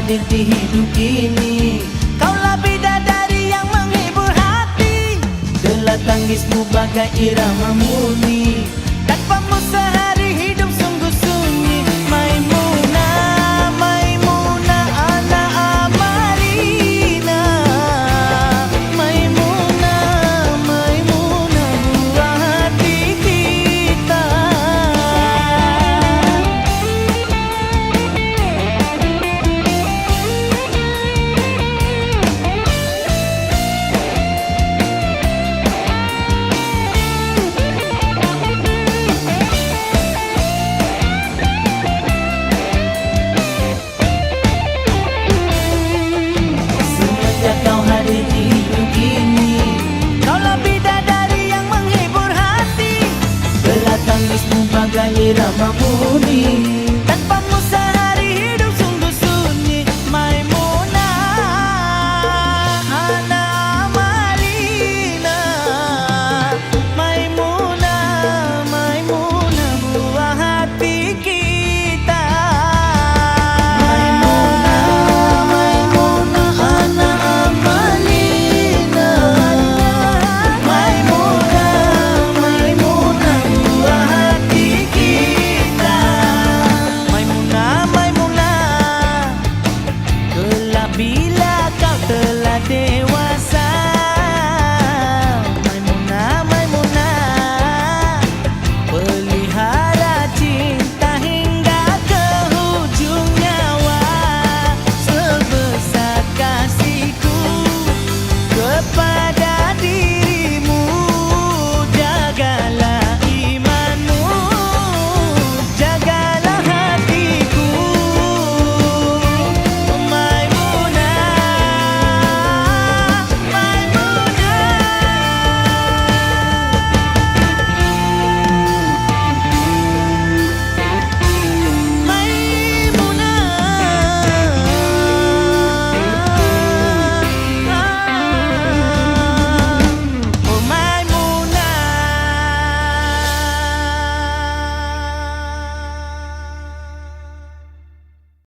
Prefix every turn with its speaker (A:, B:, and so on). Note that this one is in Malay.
A: hadir di hidup ini. Kaulah bidadari yang menghibur hati, gelar tangismu bagai irama murni. Tanpamu sehari hidup sungguh sunyi. Maimunah, Maimunah, anak Amalina. Maimunah, Maimunah, buah hati kita. Semenjak kau hadir di hidup ini, kaulah bidadari yang menghibur hati, gelar tangismu bagai irama murni.